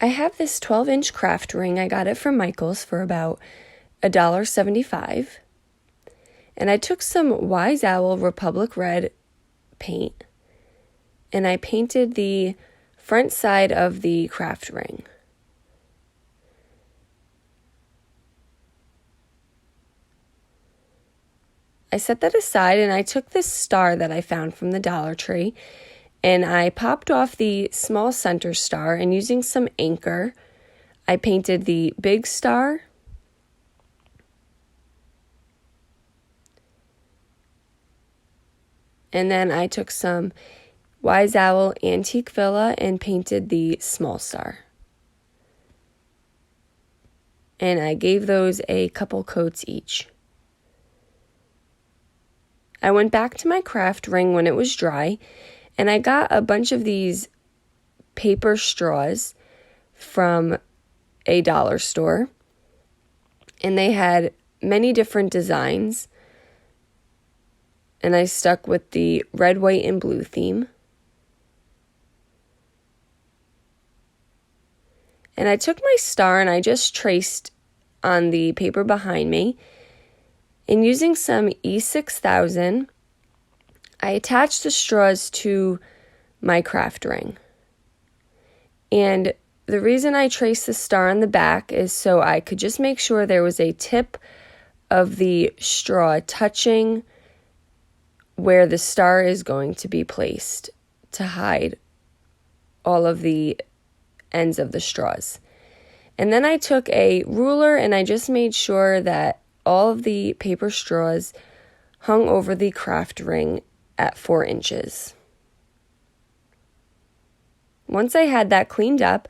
I have this 12-inch craft ring. I got it from Michael's for about $1.75. And I took some Wise Owl Republic Red paint, and I painted the front side of the craft ring. I set that aside, and I took this star that I found from the Dollar Tree, and I popped off the small center star, and using some anchor, I painted the big star. And then I took some Wise Owl Antique Villa and painted the small star. And I gave those a couple coats each. I went back to my craft ring when it was dry, and I got a bunch of these paper straws from a dollar store. And they had many different designs. And I stuck with the red, white, and blue theme. And I took my star and I just traced on the paper behind me. And using some E6000, I attached the straws to my craft ring. And the reason I traced the star on the back is so I could just make sure there was a tip of the straw touching where the star is going to be placed to hide all of the ends of the straws. And then I took a ruler and I just made sure that all of the paper straws hung over the craft ring at 4 inches. Once I had that cleaned up,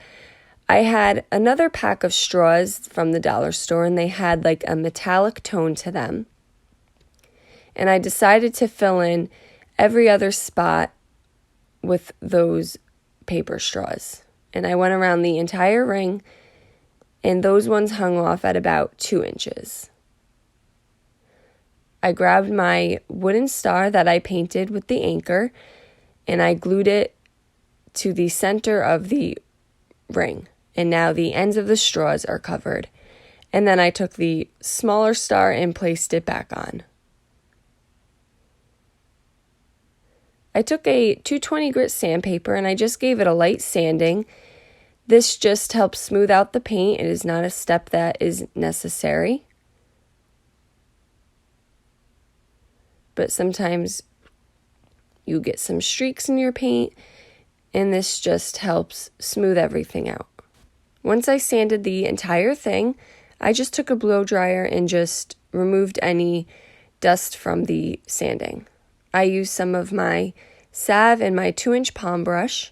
I had another pack of straws from the dollar store, and they had like a metallic tone to them. And I decided to fill in every other spot with those paper straws. And I went around the entire ring, and those ones hung off at about 2 inches. I grabbed my wooden star that I painted with the anchor, and I glued it to the center of the ring. And now the ends of the straws are covered. And then I took the smaller star and placed it back on. I took a 220 grit sandpaper and I just gave it a light sanding. This just helps smooth out the paint. It is not a step that is necessary. But sometimes you get some streaks in your paint, and this just helps smooth everything out. Once I sanded the entire thing, I just took a blow dryer and just removed any dust from the sanding. I used some of my salve and my 2-inch palm brush,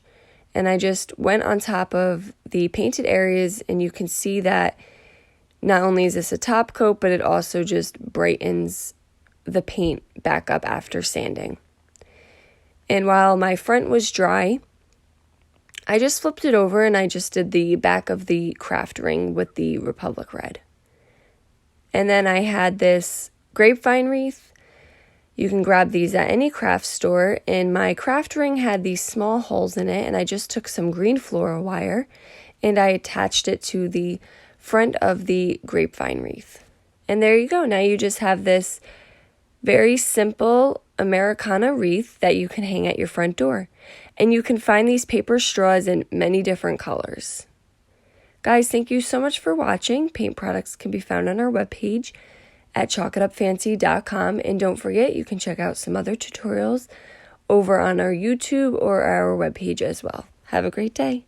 and I just went on top of the painted areas, and you can see that not only is this a top coat, but it also just brightens the paint back up after sanding. And while my front was dry, I just flipped it over and I just did the back of the craft ring with the Republic Red. And then I had this grapevine wreath. You can grab these at any craft store, and my craft ring had these small holes in it, and I just took some green floral wire and I attached it to the front of the grapevine wreath. And there you go. Now you just have this very simple Americana wreath that you can hang at your front door. And you can find these paper straws in many different colors. Guys, thank you so much for watching. Paint products can be found on our webpage at chalkitupfancy.com. And don't forget, you can check out some other tutorials over on our YouTube or our webpage as well. Have a great day.